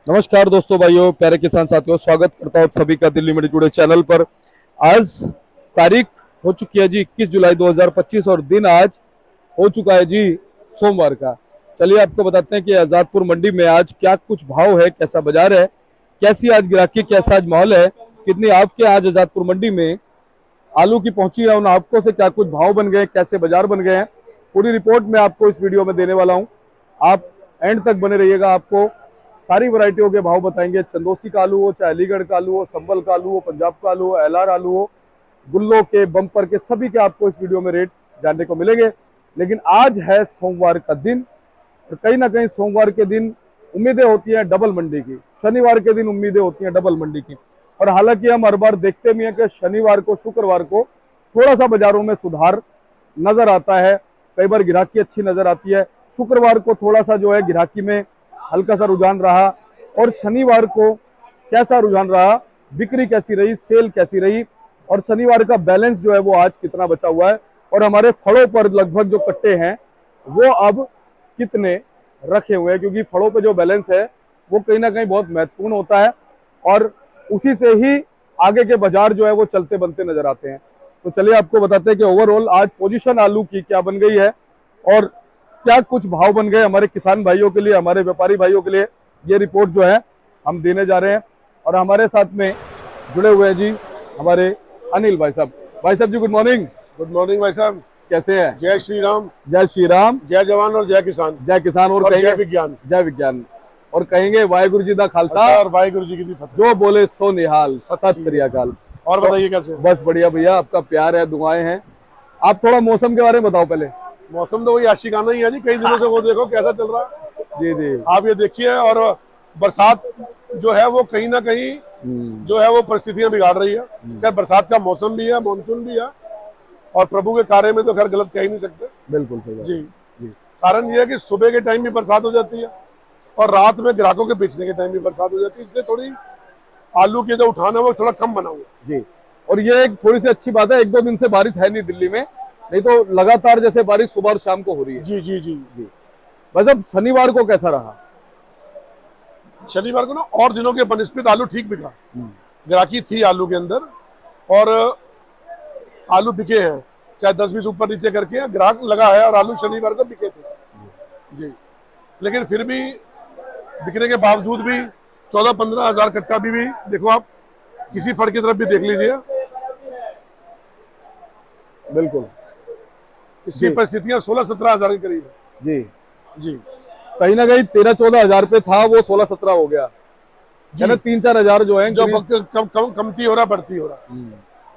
नमस्कार दोस्तों, भाइयों, प्यारे किसान साथियों, स्वागत करता हूं आप सभी का दिल्ली में जुड़े चैनल पर। आज तारीख हो चुकी है जी 21 जुलाई 2025 और दिन आज हो चुका है जी सोमवार का। चलिए आपको बताते हैं कि आजादपुर मंडी में आज क्या कुछ भाव है, कैसा बाजार है, कैसी आज ग्राहकी, कैसा आज माहौल है, कितनी आवकें आज आजादपुर मंडी में आलू की पहुंची है, उन आवकों से क्या कुछ भाव बन गए, कैसे बाजार बन गए हैं, पूरी रिपोर्ट मैं आपको इस वीडियो में देने वाला हूं। आप एंड तक बने रहिएगा, आपको सारी वैरायटियों के भाव बताएंगे। चंदोसी का आलू हो, चाहे अलीगढ़ का आलू हो, संभल का आलू हो, पंजाब का आलू हो, एलआर आलू हो, गुल्लो के, बम्पर के, सभी के आपको इस वीडियो में रेट जानने को मिलेंगे। लेकिन आज है सोमवार का दिन और कहीं ना कहीं सोमवार के दिन उम्मीदें होती हैं डबल मंडी की, शनिवार के दिन उम्मीदें होती हैं डबल मंडी की। और हालांकि हम हर बार देखते भी हैं कि शनिवार को, शुक्रवार को थोड़ा सा बाजारों में सुधार नजर आता है, कई बार गिराकी अच्छी नजर आती है। शुक्रवार को थोड़ा सा जो है गिराकी में हल्का सा रुझान रहा, और शनिवार को कैसा रुझान रहा, बिक्री कैसी रही, सेल कैसी रही, और शनिवार का बैलेंस जो है वो आज कितना बचा हुआ है, और हमारे फलों पर लगभग जो कट्टे हैं वो अब कितने रखे हुए हैं, क्योंकि फलों पे जो बैलेंस है वो कहीं ना कहीं बहुत महत्वपूर्ण होता है और उसी से ही आगे के बाजार जो है वो चलते बनते नजर आते हैं। तो चलिए आपको बताते हैं कि ओवरऑल आज पोजीशन आलू की क्या बन गई है और क्या कुछ भाव बन गए हमारे किसान भाइयों के लिए, हमारे व्यापारी भाइयों के लिए। ये रिपोर्ट जो है हम देने जा रहे हैं और हमारे साथ में जुड़े हुए हैं जी हमारे अनिल भाई साहब। भाई साहब जी गुड मॉर्निंग। गुड मॉर्निंग भाई साहब, कैसे हैं? जय श्री राम, जय श्री राम, जय जवान और जय किसान, जय किसान और जय कहेंगे विज्ञान, जय विज्ञान, और कहेंगे वाहिगुरु जी दा खालसा और वाहिगुरु जी की फतेह। जो बोले सो निहाल, सत श्री अकाल। और बताइए कैसे? बस बढ़िया भैया, आपका प्यार है, दुआएं हैं। आप थोड़ा मौसम के बारे में बताओ पहले। मौसम तो वही आशिकाना ही है जी, कई दिनों से वो देखो कैसा चल रहा है। जी जी। आप ये देखिए, और बरसात जो है वो कहीं ना कहीं जो है वो परिस्थितियां बिगाड़ रही है। खैर बरसात का मौसम भी है, मानसून भी है, और प्रभु के कार्य में तो खैर गलत कह ही नहीं सकते। बिल्कुल सही बात। जी, जी कारण ये है कि सुबह के टाइम भी बरसात हो जाती है और रात में ग्राहकों के बेचने के टाइम भी बरसात हो जाती है, इसलिए थोड़ी आलू के जो उठान है वो थोड़ा कम बना हुआ है। जी। और ये एक थोड़ी सी अच्छी बात है, एक दो दिन से बारिश है नहीं दिल्ली में, नहीं तो लगातार जैसे बारिश सुबह और शाम को हो रही है। जी जी जी जी। बस अब शनिवार को कैसा रहा? शनिवार को ना और दिनों के बनिस्पत आलू ठीक बिका, ग्राहकी थी आलू के अंदर, और आलू बिके हैं, चाहे 10-20 ऊपर नीचे करके ग्राहक लगा है, और आलू शनिवार को बिके थे जी। लेकिन फिर भी बिकने के बावजूद भी 14-15 हजार कट्टा भी देखो आप किसी फड़ की तरफ भी देख लीजिए, बिल्कुल। इसकी परिस्थितियां 16-17 हजार के करीब है जी। जी। कहीं ना कहीं 13-14 हजार पे था, वो 16-17 हो गया, यानी 3-4 हजार जो है जो कमती हो रहा, बढ़ती हो रहा।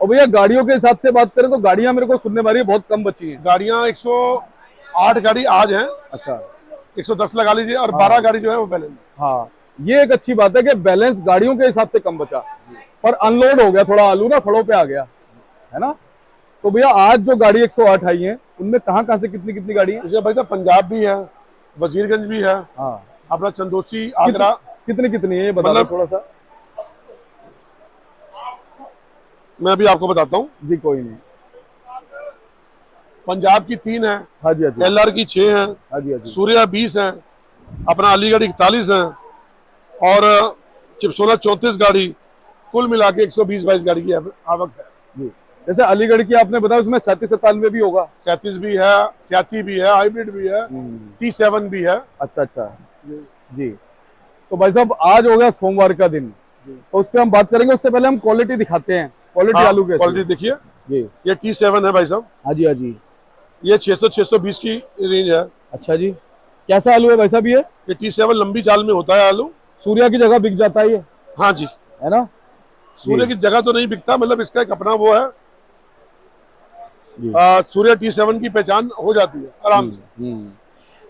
और भैया गाड़ियों के हिसाब से बात करें तो गाड़ियां मेरे को सुनने में आ रही है बहुत कम बची हैं। गाड़ियां 108 गाड़ी आज हैं, अच्छा। 110 लगा लीजिए, और 12 गाड़ी जो है वो बैलेंस। हाँ, ये एक अच्छी बात है कि बैलेंस गाड़ियों के हिसाब से कम बचा, पर अनलोड हो गया थोड़ा आलू ना, फड़ों पे आ गया है ना। तो भैया आज जो गाड़ी 108 आई है उनमें कहाँ से कितनी कितनी गाड़ी है? भाई साहब पंजाब भी है, वजीरगंज भी है, हाँ, अपना चंदोसी, आगरा। कितनी कितनी है ये बता दो थोड़ा सा। मैं अभी आपको बताता हूँ जी कोई नहीं। पंजाब की 3 है, हाँ जी, हाँ जी, एलआर की 6 है, हाँ जी, हाँ जी, सूर्या 20 है, अपना अलीगढ़ 41 है, और चिपसोना 34 गाड़ी, कुल मिला के 120-22 गाड़ी की आवक है जी। जैसे अलीगढ़ की आपने बताया, उसमें 37-97 भी होगा। 37 भी है, ख्याति भी है, हाइब्रिड भी है, T7 भी है। अच्छा अच्छा जी। तो भाई साहब आज हो गया सोमवार का दिन, तो उस पर हम बात करेंगे, उससे पहले हम क्वालिटी दिखाते हैं। क्वालिटी हाँ, आलू की क्वालिटी देखिए जी। ये T7 है भाई साहब। हाँ जी, हाँ जी। ये 600-620 की रेंज है। अच्छा जी। कैसा आलू है भाई साहब ये? T7 लंबी चाल में होता है आलू, सूर्या की जगह बिक जाता है ये, हाँ जी। है ना? सूर्य की जगह तो नहीं बिकता, मतलब इसका एक अपना वो है, सूर्य T7 की पहचान हो जाती है आराम से।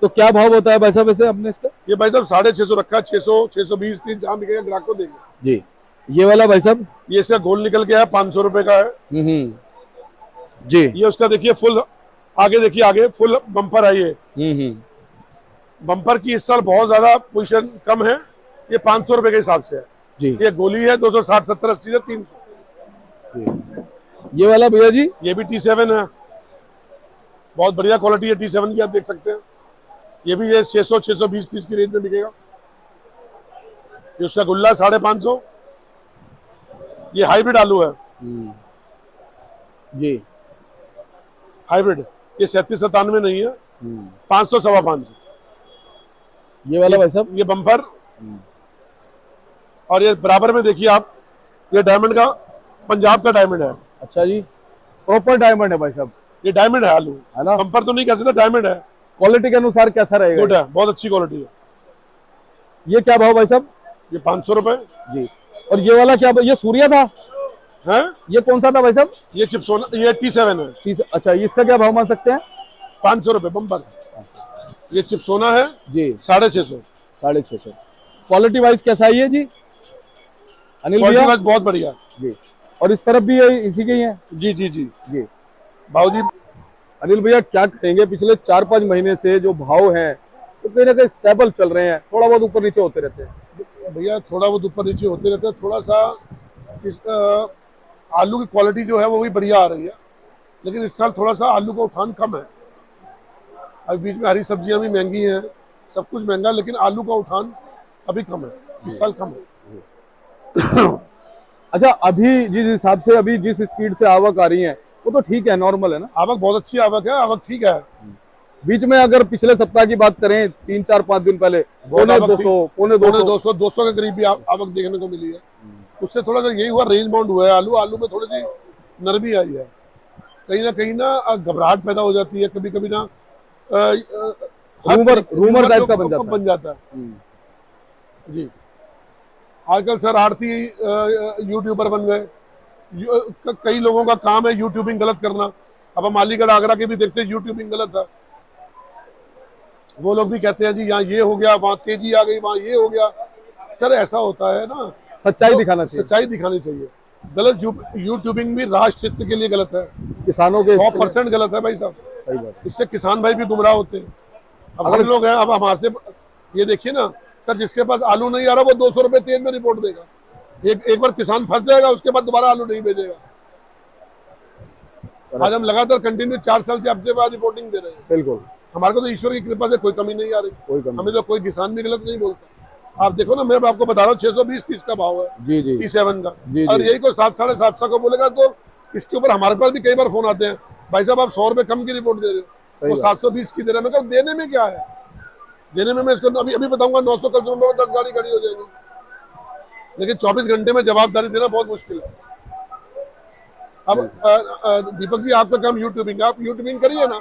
तो क्या भाव होता है भाई साहब वैसे अपने इसका? ये भाई साहब 650 रखा है, 600-620 जहाँ बिकेगा ग्राहक को देंगे जी। ये वाला भाई साहब? ये इसका गोल निकल के है, 500 रुपए का है जी। ये उसका देखिए फुल, आगे देखिए, आगे फुल बम्पर है ये। बम्पर की इस साल बहुत ज्यादा पोजीशन कम है, ये 500 रुपए के हिसाब से है जी। ये गोली है 260, 70, 80 से 300। ये वाला भैया जी? ये भी T7 है, बहुत बढ़िया क्वालिटी है T7 की, आप देख सकते हैं। ये भी ये 600, 620, 30 की रेंज में बिकेगा। ये उसका गुल्ला 550। ये हाइब्रिड आलू है, जी। हाइब्रिड। ये 3797 नहीं है, 500 550। ये वाला भाई साहब? ये बम्पर। और ये बराबर में देखिए आप, ये डायमंड का, पंजाब का डायमंड है। अच्छा जी, प्रॉपर डायमंड है भाई साहब? ये डायमंड है आलू, है ना? बम्पर तो नहीं कह सकते, डायमंड है। क्वालिटी के अनुसार कैसा रहेगा? गुड है, बहुत अच्छी क्वालिटी है। ये क्या भाव भाई साहब? ये 500 रुपए जी। और ये वाला क्या, ये सूर्या था? है। ये कौन सा था भाई साहब? ये चिप्सोना, ये T7 है। अच्छा, इसका क्या भाव मान सकते हैं? 500 रुपए बम्पर। ये चिप्सोना है जी, 650। 650। क्वालिटी वाइज कैसा है ये जी अनिल क्वालिटी भैया? वाइज बहुत बढ़िया जी। और इस तरफ भी इसी के ही है? जी जी जी जी। भाऊजी। अनिल भैया क्या कहेंगे, पिछले 4-5 महीने से जो भाव हैं तो कहीं ना कहीं स्टेबल चल रहे हैं, थोड़ा बहुत ऊपर नीचे होते रहते हैं? भैया थोड़ा बहुत ऊपर नीचे होते रहते हैं, थोड़ा सा इस आलू की क्वालिटी जो है वो भी बढ़िया आ रही है, लेकिन इस साल थोड़ा सा आलू का उठान कम है। अभी बीच में हरी सब्जियां भी महंगी हैं, सब कुछ महंगा, लेकिन आलू का उठान अभी कम है, इस साल कम है। अच्छा, अभी जिस हिसाब से, अभी जिस स्पीड से आवक आ रही है वो तो ठीक है, नॉर्मल है ना? आवक बहुत अच्छी आवक है, आवक ठीक है। बीच में अगर पिछले सप्ताह की बात करें, 3-4-5 दिन पहले पौने 200 200 के करीब भी आवक देखने को मिली है। उससे थोड़ा सा यही हुआ, रेंज बाउंड हुआ है आलू में थोड़ी सी नरमी आई है। कहीं ना घबराहट पैदा हो जाती है, कभी कभी ना रूमर टाइप का बन जाता है। जी। आजकल सर आड़ती यूट्यूबर बन गए। कई लोगों का काम है यूट्यूबिंग गलत करना। अब हम अलीगढ़ आगरा के भी देखते हैं, यूट्यूबिंग गलत है। वो लोग भी कहते हैं जी यहाँ ये हो गया, वहाँ तेजी आ गई, वहाँ ये हो गया। सर ऐसा होता है ना, सच्चाई दिखाना चाहिए। सच्चाई दिखानी चाहिए। गलत यूट्यूबिंग भी राष्ट्र क्षेत्र के लिए गलत है, किसानों के 100% गलत है भाई साहब। सही बात। इससे किसान भाई भी गुमराह होते हैं। अब हम लोग हैं, अब हमारे से ये देखिए ना सर, जिसके पास आलू नहीं आ रहा वो 200 रुपए तेज में रिपोर्ट देगा। एक बार किसान फंस जाएगा, उसके बाद दोबारा आलू नहीं भेजेगा। आज हम लगातार कंटिन्यू 4 साल से हफ्ते बाद रिपोर्टिंग दे रहे हैं। बिल्कुल। हमारे को तो ईश्वर की कृपा से कोई कमी नहीं आ रही, हमें तो कोई किसान भी गलत नहीं बोलता। आप देखो ना, मैं आपको बता रहा हूँ 620-30 का भाव है जी जी T7 का। जी, और जी। यही कोई 700-750 का बोलेगा तो इसके ऊपर हमारे पास भी कई बार फोन आते हैं, भाई साहब आप 100 रुपए कम की रिपोर्ट दे रहे हो, वो 720 की दे रहे हैं। मैं कहूँ देने में क्या है, देने में मैं इसको अभी बताऊंगा 900, कल सुबह में 10 गाड़ी खड़ी हो जाएगी, लेकिन 24 घंटे में जवाबदारी देना बहुत मुश्किल है। अब दीपक जी आपका काम यूट्यूबिंग, आप यूट्यूबिंग करिए ना।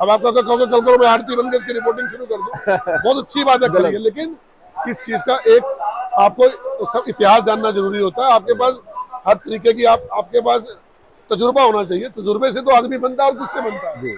अब आपका कहोगे कल को मैं आरती बन के इसकी रिपोर्टिंग शुरू कर दूं, बहुत अच्छी बात है, करिए। लेकिन इस चीज का एक आपको सब इतिहास जानना जरूरी होता है। आपके पास हर तरीके की आपके पास तजुर्बा होना चाहिए। तजुर्बे से तो आदमी बनता है, और किससे बनता है जी।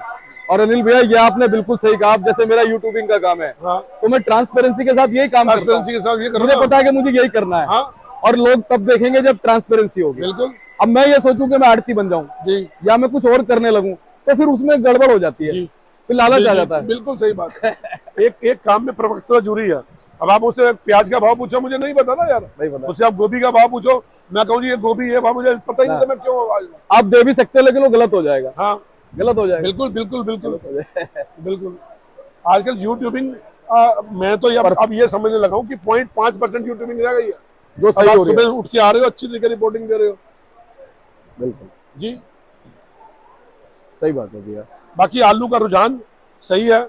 और अनिल भैया ये आपने बिल्कुल सही कहा। आप जैसे मेरा यूट्यूबिंग का काम है, हाँ, तो मैं ट्रांसपेरेंसी के साथ यही काम करता हूं। ट्रांसपेरेंसी के साथ ये करो, मुझे पता है कि मुझे यही करना है। हाँ, और लोग तब देखेंगे जब ट्रांसपेरेंसी होगी। बिल्कुल। अब मैं ये सोचूं कि मैं आड़ती बन जाऊं जी, या मैं कुछ और करने लगूं, तो फिर उसमें गड़बड़ हो जाती है, फिर लालच आ जाता है। बिल्कुल सही बात है। एक काम में प्रवक्ता जरूरी है। अब आप उससे प्याज का भाव पूछो, मुझे नहीं पता ना यार, उससे आप गोभी का भाव पूछो, मैं कहूँ ये गोभी है, मुझे पता ही नहीं, तो मैं क्यों। आप दे भी सकते हैं, लेकिन वो गलत हो जाएगा। हाँ, गलत हो जाएगा। बिल्कुल बिल्कुल बिल्कुल बिल्कुल। आजकल यूट्यूबिंग मैं तो अब ये समझने लगा हूँ कि 0.5% यूट्यूबिंग रह गई है, जो सही हो रही है। सुबह उठ के आ रहे हो, अच्छी तरीके रिपोर्टिंग दे रहे हो। बिल्कुल जी, सही बात है भैया। बाकी आलू का रुझान सही है।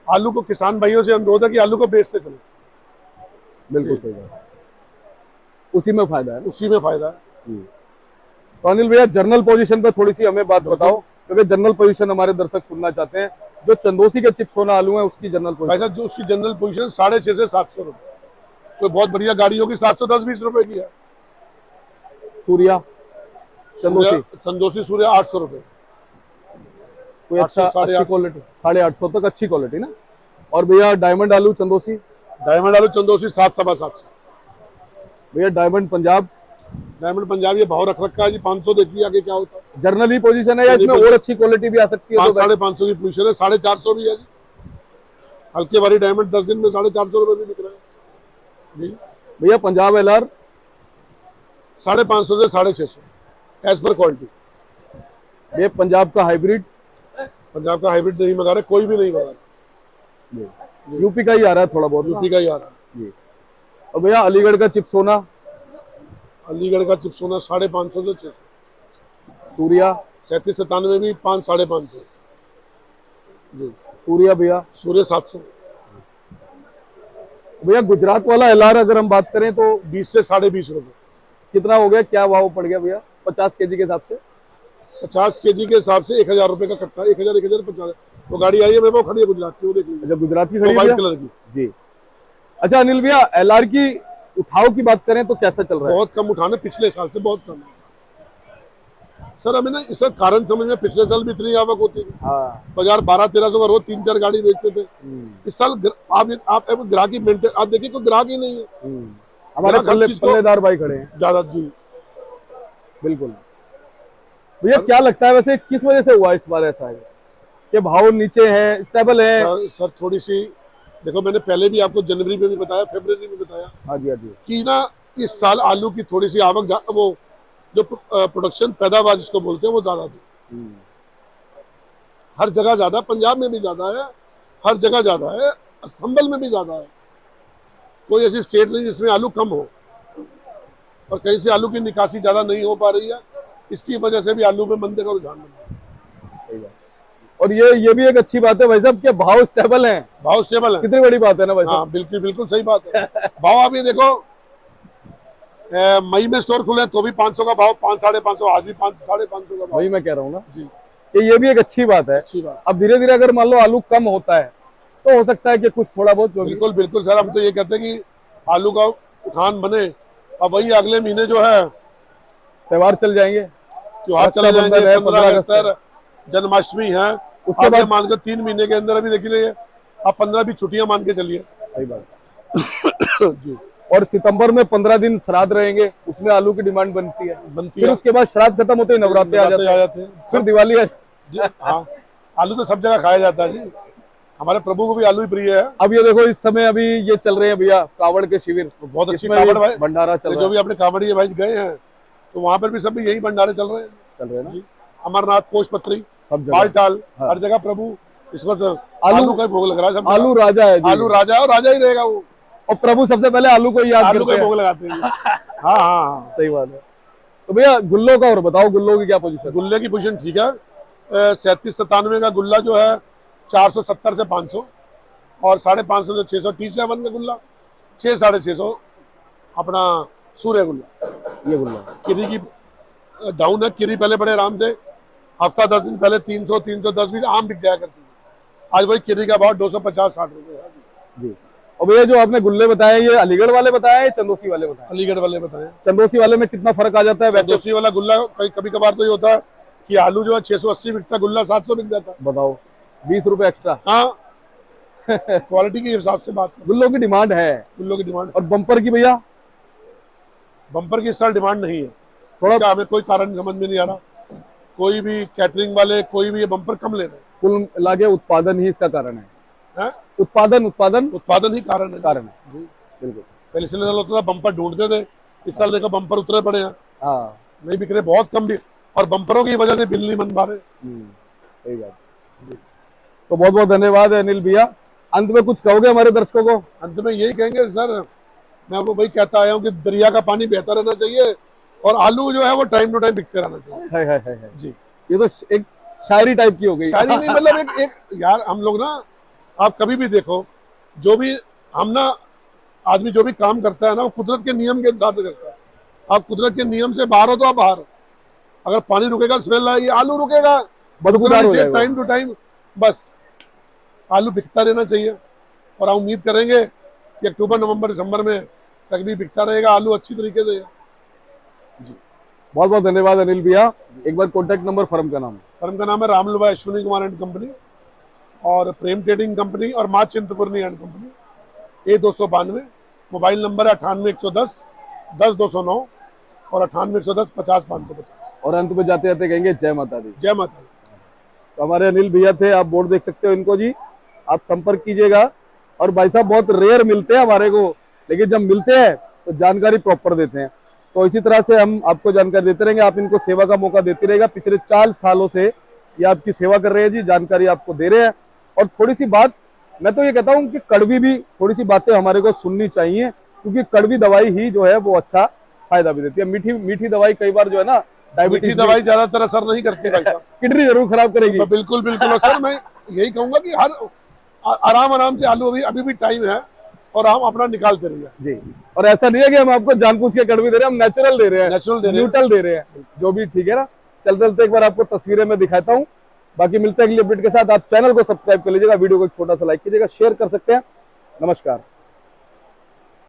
आलू को किसान भाइयों से अनुरोध है कि आलू को बेचते चले। बिल्कुल सही बात है, उसी में फायदा है, उसी में फायदा है। तो अनिल भैया जनरल पोजीशन पे थोड़ी सी हमें बात बताओ, क्योंकि जनरल पोजीशन हमारे दर्शक सुनना चाहते हैं। जो चंदोसी के चिप्सोना आलू है उसकी जनरल पोजीशन। भाई साहब जो उसकी जनरल पोजीशन 650 से 700 रुपए, कोई बहुत बढ़िया गाड़ी होगी 710-20 रुपए की है। सूर्या चंदोसी सूर्या 800 रुपए, कोई अच्छा अच्छी क्वालिटी 850 तक अच्छी क्वालिटी ना। और भैया डायमंड आलू चंदोसी, डायमंड आलू चंदोसी 700-750। भैया डायमंड पंजाब, डायमंड पंजाब ये भाव रख रखा है जी 500, देखिए आगे क्या होता है। जर्नल ही पोजीशन है या इसमें और अच्छी क्वालिटी भी आ सकती है? 500-550 की पोजीशन है, 450 भी है जी। हल्के भारी डायमंड 10 दिन में 450 रुपए भी बिक रहा है जी। भैया पंजाब LR 550 से 650 एज पर क्वालिटी। ये पंजाब का हाइब्रिड, पंजाब का हाइब्रिड नहीं मंगा रहे, कोई भी नहीं मंगा रहा, यूपी का ही आ रहा है थोड़ा बहुत, यूपी का ही आ रहा है। और भैया अलीगढ़ का चिप सोना, अलीगढ़ का चिप सोना 550 से 600। सूर्या, 3797 भी 5 550 जी। सूर्या भैया, सूर्य 700। भैया गुजरात वाला एलआर अगर हम बात करें तो 20 से 20.5 रुपए। कितना हो गया, क्या भाव पड़ गया भैया 50 केजी के हिसाब से? 50 केजी के हिसाब से 1000 रुपए का कट्टा, 1050। वो गाड़ी आई है मेरे को, खड़ी है गुजरात की, वो देख लीजिए। अच्छा गुजरात की खड़ी है व्हाइट भैया? कलर की जी। अच्छा अनिल भैया, एलआर की उठाव की बात करें तो कैसा चल रहा है? बहुत कम उठाने, पिछले साल से बहुत कम है सर। हमें ना इसका कारण समझ में, पिछले साल भी इतनी आवक होती थी, हाँ। बाजार 12-1300 का रोज 3-4 गाड़ी बेचते थे। इस साल आप ग्राहकी मेंटेन, आप देखिए कोई ग्राहक ही नहीं है। हमारे ग्राहक हर चीज को पल्लेदार भाई खड़े हैं। ज्यादा जी। बिल्कुल भैया, क्या लगता है वैसे किस वजह से हुआ इस बार ऐसा है कि भाव नीचे है, स्टेबल है? सर थोड़ी सी देखो, मैंने पहले भी आपको जनवरी में भी बताया, फरवरी में भी बताया हाँ जी, हाँ जी। कि ना इस साल आलू की थोड़ी सी आवक, वो जो प्रोडक्शन पैदावार जिसको बोलते हैं वो ज्यादा थी। हर जगह ज्यादा, पंजाब में भी ज्यादा है, हर जगह ज्यादा है, संभल में भी ज्यादा है। कोई ऐसी स्टेट नहीं जिसमें आलू कम हो, और कहीं से आलू की निकासी ज्यादा नहीं हो पा रही है। इसकी वजह से भी आलू में मंदे का रुझान बना है। सही बात। और ये भी एक अच्छी बात है भाई साहब कि भाव स्टेबल हैं। भाव स्टेबल है, कितनी बड़ी बात है ना भाई साहब? हाँ बिल्कुल बिल्कुल सही बात है। भाव आप ये देखो, मई में स्टोर खुले तो भी 500 का भाव, 500-550, आज भी 500-550 का भाव। वही मैं कह रहा हूँ ना जी, कि ये भी एक अच्छी बात है। अच्छी बात। अब धीरे धीरे अगर मान लो आलू कम होता है तो हो सकता है कि कुछ थोड़ा बहुत जो भी बिल्कुल बिल्कुल सर, हम तो ये कहते हैं कि आलू का उठान बने। अब वही अगले महीने जो है त्योहार चल जाएंगे, त्योहार चले जाएंगे, 15 15 अगस्त है, जन्माष्टमी है, उसके उसके बाद मानकर 3 महीने के अंदर अभी देख लीजिए, आप 15 भी छुट्टियां मान के चलिए। सही बात। जी, और सितंबर में 15 दिन श्राद्ध रहेंगे, उसमें आलू की डिमांड बनती है। बनती फिर है। उसके बाद श्राद्ध खत्म होते ही नवरात्रे आ जाते हैं, फिर दिवाली आ जी, हाँ, आलू तो सब जगह खाया जाता है जी। हमारे प्रभु को भी आलू ही प्रिय है। अब ये देखो, इस समय अभी ये चल रहे हैं भैया कावड़ के शिविर, बहुत अच्छी इसमें कावड़ भी भाई, भंडारा चल रहा जो है। भी अपने कावड़िए भाई गए हैं तो वहां पर भी सब यही भंडारे चल रहे हैं ना जी। अमरनाथ, पोषपत्री, सब जगह बालटाल, हाँ। हर जगह प्रभु इस वक्त आलू का ही भोग लग रहा है सब जगह। आलू राजा है जी। आलू राजा है और राजा ही रहेगा वो। और प्रभु सबसे पहले आलू को ही याद आलू का करते ही हैं। भोग लगाते हैं जी। हाँ हाँ हाँ। सही बात है। तो भैया गुल्लो का और बताओ, गुल्लो की क्या पोजीशन? गुल्ले की पोजीशन ठीक है। 37-97 का गुल्ला जो है 470 से 500, और 550 से 600 T7 का गुल्ला, 600-650 अपना सूर्य गुल्ला। ये गुल्ला किरी की डाउन है, किरी पहले बड़े आराम से हफ्ता 10 दिन पहले 300-310 भी आम बिक जाया करती थी। आज वही किरी का भाव 250-60 रुपए है जी। और भैया जो आपने गुल्ले बताए, ये अलीगढ़ वाले बताए, चंदोसी वाले बताए? अलीगढ़ वाले बताएं। चंदोसी वाले में कितना फर्क आ जाता है वैसे? चंदोसी वाला गुल्ला कभी कभार तो ये होता है कि आलू जो है 680 बिकता, गुल्ला 700 बिक जाता है। बताओ, 20 रुपए एक्स्ट्रा। हाँ, क्वालिटी के हिसाब से बात है। गुल्लों की डिमांड है। गुल्लों की डिमांड। और बम्पर की भैया? बम्पर की इस साल डिमांड नहीं है, थोड़ा इसका हमें कोई कारण समझ में नहीं आ रहा। कोई भी कैटरिंग वाले, कोई भी ये बम्पर कम ले रहे हैं। कुल मिला के उत्पादन ही इसका कारण है। हैं? उत्पादन उत्पादन ही कारण है। जी, बिल्कुल। पहले से होता था बम्पर ढूंढते थे, इस साल देखो बम्पर उतरे पड़े हैं, हाँ, नहीं बिक रहे, बहुत कम भी, और बम्परों की वजह से बिल नहीं बन पा रहे। सही बात। तो बहुत बहुत धन्यवाद अनिल भैया। अंत में कुछ कहोगे हमारे दर्शकों को? अंत में यही कहेंगे सर, मैं आपको वही कहता आया हूँ कि दरिया का पानी बहता रहना चाहिए, और आलू जो है वो टाइम टू टाइम बिकते रहना चाहिए। है। जी, ये तो एक शायरी टाइप की हो गई। शायरी नहीं, मतलब एक यार, हम लोग ना, आप कभी भी देखो, जो भी हम ना, आदमी जो भी काम करता है ना, वो कुदरत के नियम के हिसाब से करता है। आप कुदरत के नियम से बाहर हो तो आप बाहर हो। अगर पानी रुकेगा स्मेल आएगी, आलू रुकेगा, बदबूदार हो जाएगा। टाइम टू टाइम, बस आलू बिकता रहना चाहिए। और हम उम्मीद करेंगे कि अक्टूबर, नवंबर, दिसंबर में तक भी बिकता रहेगा आलू अच्छी तरीके से। जी, बहुत बहुत धन्यवाद अनिल भैया। एक बार कॉन्टेक्ट नंबर, फर्म का नाम? फर्म का नाम है रामलुबा अश्विनी कुमार एंड कंपनी, और प्रेम ट्रेडिंग कंपनी, और माँ Chintpurni and company. A292, mobile number है 98-110-10-209 और 98-110-50-550। और अंत में जाते जाते कहेंगे जय माता दी। जय माता दी। तो हमारे अनिल भैया थे, आप बोर्ड देख सकते हो इनको जी, आप संपर्क कीजिएगा। और भाई साहब बहुत रेयर मिलते हैं हमारे को, लेकिन जब मिलते हैं तो जानकारी प्रॉपर देते हैं। तो इसी तरह से हम आपको जानकारी देते रहेंगे, आप इनको सेवा का मौका देते रहेगा। पिछले 4 सालों से ये आपकी सेवा कर रहे हैं जी, जानकारी आपको दे रहे हैं। और थोड़ी सी बात मैं तो ये कहता हूँ कि कड़वी भी थोड़ी सी बातें हमारे को सुननी चाहिए, क्योंकि कड़वी दवाई ही जो है वो अच्छा फायदा भी देती है। मीठी मीठी दवाई कई बार जो है ना मीठी डायबिटीज दवाई ज्यादातर असर नहीं करती भाई साहब। किडनी जरूर खराब करेगी। बिल्कुल बिल्कुल। और सर मैं यही कहूंगा कि हर आराम आराम से आलू अभी भी टाइम है और हम अपना निकालते रहिए जी। और ऐसा नहीं है कि हम आपको जानबूझ के कड़वी दे रहे हैं, हम नेचुरल दे रहे हैं, नेचुरल दे रहे हैं। न्यूट्रल दे रहे हैं, जो भी ठीक है ना। चलते चलते एक बार आपको तस्वीरें में दिखाता हूँ। बाकी मिलते हैं अगली अपडेट के साथ। आप चैनल को सब्सक्राइब कर लीजिएगा, वीडियो को एक छोटा सा लाइक कीजिएगा, शेयर कर सकते हैं। नमस्कार।